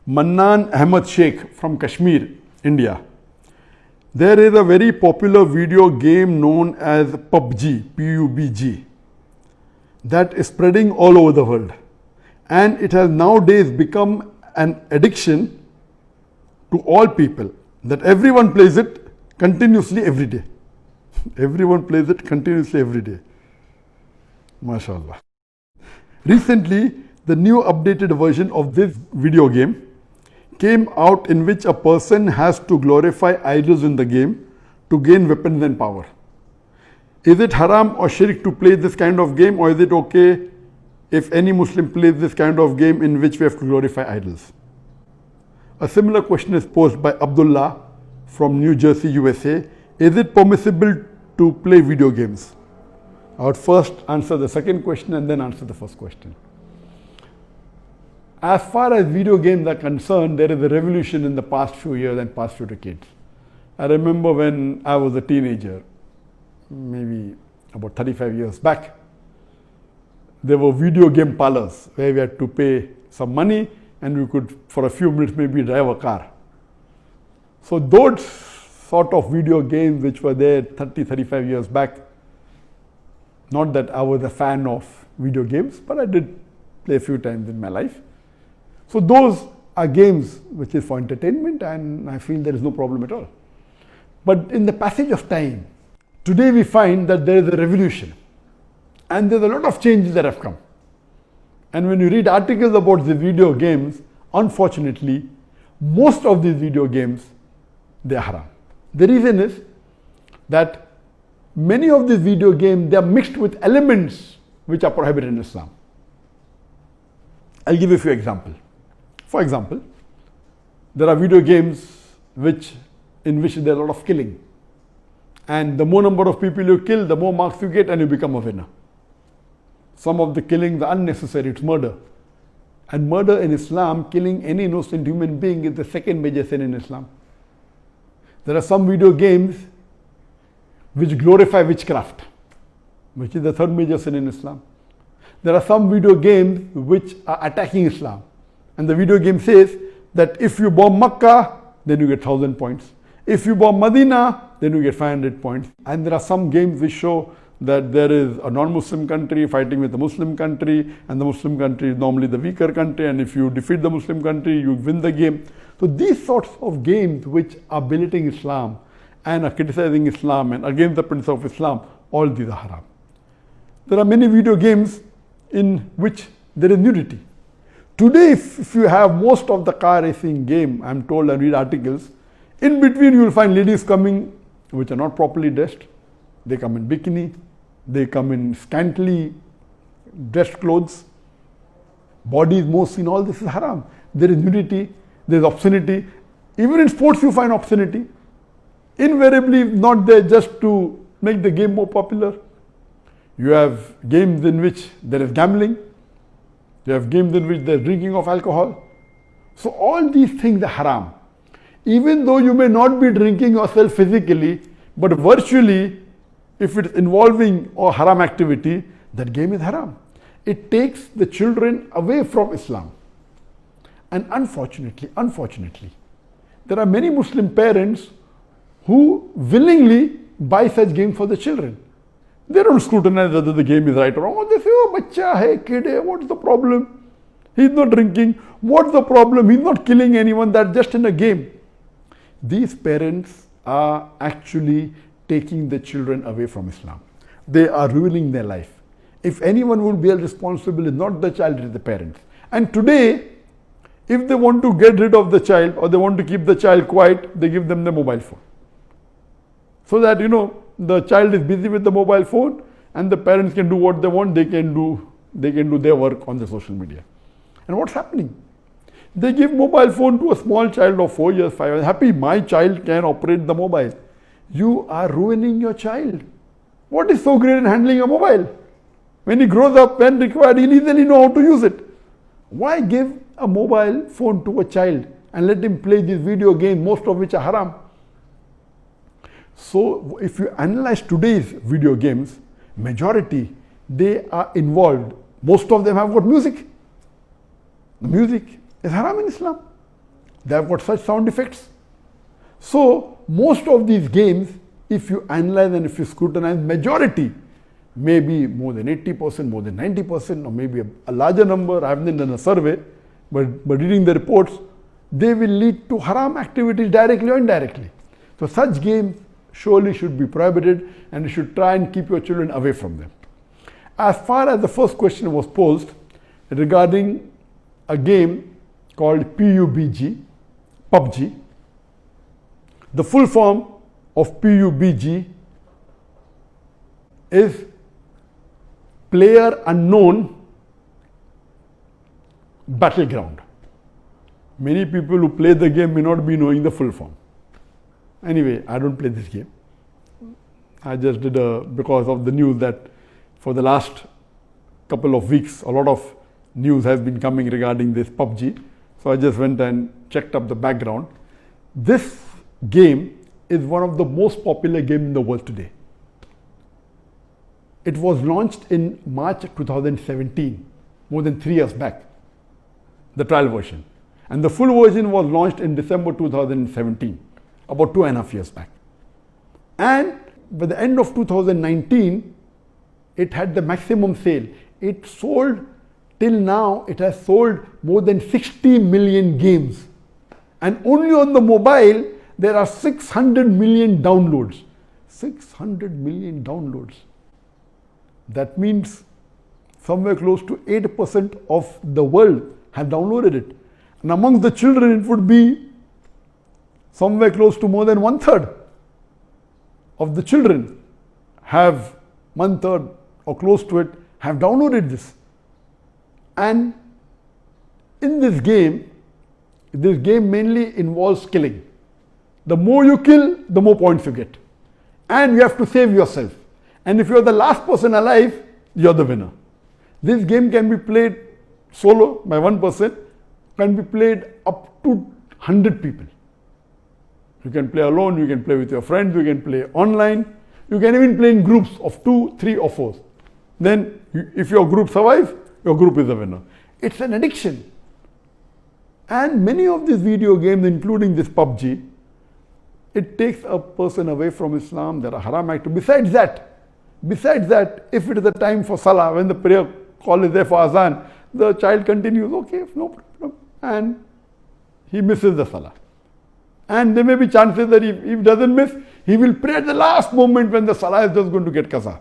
Mannan Ahmad Sheikh from Kashmir, India. There is a very popular video game known as PUBG, PUBG, that is spreading all over the world. And it has nowadays become an addiction to all people, that everyone plays it continuously every day. Everyone plays it continuously every day. MashaAllah. Recently, the new updated version of this video game came out, in which a person has to glorify idols in the game to gain weapons and power. Is it haram or shirk to play this kind of game, or is it okay if any Muslim plays this kind of game in which we have to glorify idols? A similar question is posed by Abdullah from New Jersey, USA. Is it permissible to play video games? I would first answer the second question and then answer the first question. As far as video games are concerned, there is a revolution in the past few years and past few decades. I remember when I was a teenager, maybe about 35 years back, there were video game parlors where we had to pay some money and we could, for a few minutes, maybe drive a car. So those sort of video games which were there 30, 35 years back, not that I was a fan of video games, but I did play a few times in my life. So those are games which is for entertainment, and I feel there is no problem at all. But in the passage of time, today we find that there is a revolution and there's a lot of changes that have come. And when you read articles about the video games, unfortunately, most of these video games, they are haram. The reason is that many of these video games, they are mixed with elements which are prohibited in Islam. I'll give you a few examples. For example, there are video games in which there is a lot of killing. And the more number of people you kill, the more marks you get and you become a winner. Some of the killings are unnecessary, it's murder. And murder in Islam, killing any innocent human being, is the second major sin in Islam. There are some video games which glorify witchcraft, which is the third major sin in Islam. There are some video games which are attacking Islam. And the video game says that if you bomb Makkah, then you get 1,000 points. If you bomb Medina, then you get 500 points. And there are some games which show that there is a non-Muslim country fighting with a Muslim country, and the Muslim country is normally the weaker country, and if you defeat the Muslim country, you win the game. So these sorts of games which are belittling Islam and are criticizing Islam and against the principle of Islam, all these are haram. There are many video games in which there is nudity. Today, if you have most of the car racing game, I'm told, and read articles, in between you will find ladies coming which are not properly dressed. They come in bikini, they come in scantily dressed clothes, body is more seen, all this is haram. There is nudity, there is obscenity. Even in sports you find obscenity. Invariably not there just to make the game more popular. You have games in which there is gambling. You have games in which there is drinking of alcohol. So all these things are haram. Even though you may not be drinking yourself physically, but virtually, if it is involving a haram activity, that game is haram. It takes the children away from Islam. And unfortunately, there are many Muslim parents who willingly buy such games for the children. They don't scrutinize whether the game is right or wrong. They say, oh, bacha hai, kid hai, what's the problem? He's not drinking. What's the problem? He's not killing anyone. That's just in a game. These parents are actually taking the children away from Islam. They are ruining their life. If anyone will be held responsible, it's not the child, it is the parents. And today, if they want to get rid of the child or they want to keep the child quiet, they give them the mobile phone. So that, the child is busy with the mobile phone and the parents can do what they want, they can do their work on the social media. And what's happening? They give mobile phone to a small child of 4 years, 5 years. Happy, my child can operate the mobile. You are ruining your child. What is so great in handling a mobile? When he grows up, when required, he'll easily know how to use it. Why give a mobile phone to a child and let him play these video games, most of which are haram? So if you analyze today's video games, majority, they are involved. Most of them have got music. The music is haram in Islam. They have got such sound effects. So most of these games, if you analyze and if you scrutinize, majority, maybe more than 80%, more than 90%, or maybe a larger number, I haven't done a survey, but reading the reports, they will lead to haram activities directly or indirectly. So such games surely should be prohibited, and you should try and keep your children away from them. As far as the first question was posed regarding a game called PUBG, the full form of PUBG is Player Unknown Battleground. Many people who play the game may not be knowing the full form. Anyway, I don't play this game. I just did because of the news that for the last couple of weeks, a lot of news has been coming regarding this PUBG. So I just went and checked up the background. This game is one of the most popular games in the world today. It was launched in March 2017, more than 3 years back, the trial version. And the full version was launched in December 2017, about 2.5 years back. And by the end of 2019, it had the maximum sale. It sold, till now, it has sold more than 60 million games. And only on the mobile, there are 600 million downloads. 600 million downloads. That means somewhere close to 8% of the world have downloaded it. And amongst the children, it would be somewhere close to more than 1/3 of the children have 1/3 or close to it have downloaded this. And in this game mainly involves killing. The more you kill, the more points you get. And you have to save yourself. And if you're the last person alive, you're the winner. This game can be played solo by one person, can be played up to 100 people. You can play alone, you can play with your friends, you can play online, you can even play in groups of 2, 3 or 4. Then if your group survives, your group is the winner. It's an addiction. And many of these video games, including this PUBG, it takes a person away from Islam. There are haram activities. Besides that, if it is the time for Salah, when the prayer call is there for Azan, the child continues, okay, no problem, and he misses the Salah. And there may be chances that if he doesn't miss, he will pray at the last moment when the Salah is just going to get qaza.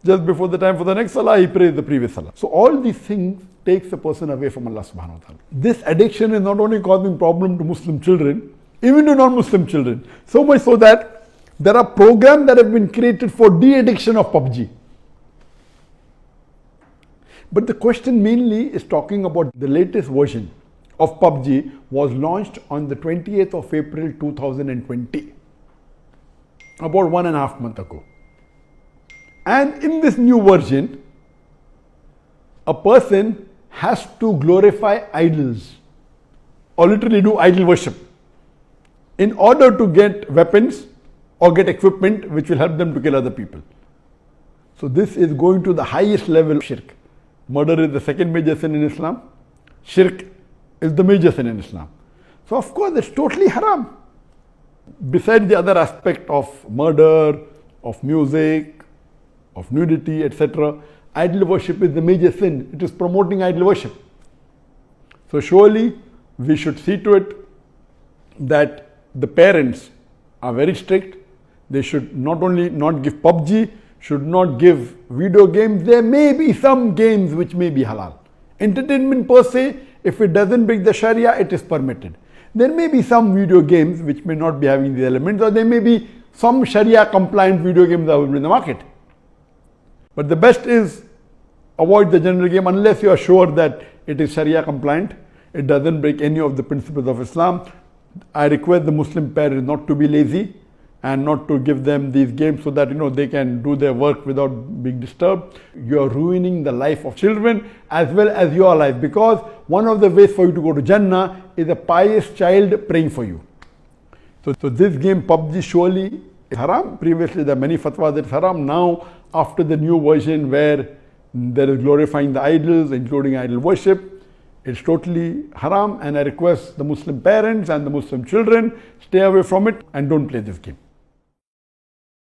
Just before the time for the next Salah, he prays the previous Salah. So all these things takes a person away from Allah subhanahu wa ta'ala. This addiction is not only causing problem to Muslim children, even to non-Muslim children. So much so that there are programs that have been created for de-addiction of PUBG. But the question mainly is talking about the latest version of PUBG was launched on the 28th of April 2020, about 1.5 months ago. And in this new version, a person has to glorify idols or literally do idol worship in order to get weapons or get equipment which will help them to kill other people. So this is going to the highest level of shirk. Murder is the second major sin in Islam. Shirk is the major sin in Islam. So of course it's totally haram. Besides the other aspect of murder, of music, of nudity, etc., idol worship is the major sin. It is promoting idol worship. So surely we should see to it that the parents are very strict. They should not only not give PUBG, should not give video games. There may be some games which may be halal. Entertainment per se, if it doesn't break the Sharia, it is permitted. There may be some video games which may not be having these elements, or there may be some Sharia compliant video games available in the market. But the best is avoid the general game unless you are sure that it is Sharia compliant. It doesn't break any of the principles of Islam. I request the Muslim parents not to be lazy and not to give them these games so that they can do their work without being disturbed. You are ruining the life of children as well as your life, because one of the ways for you to go to Jannah is a pious child praying for you. So this game PUBG surely is haram. Previously there are many fatwas that it's haram. Now after the new version where there is glorifying the idols, including idol worship, It's totally haram, and I request the Muslim parents and the Muslim children, stay away from it and don't play this game.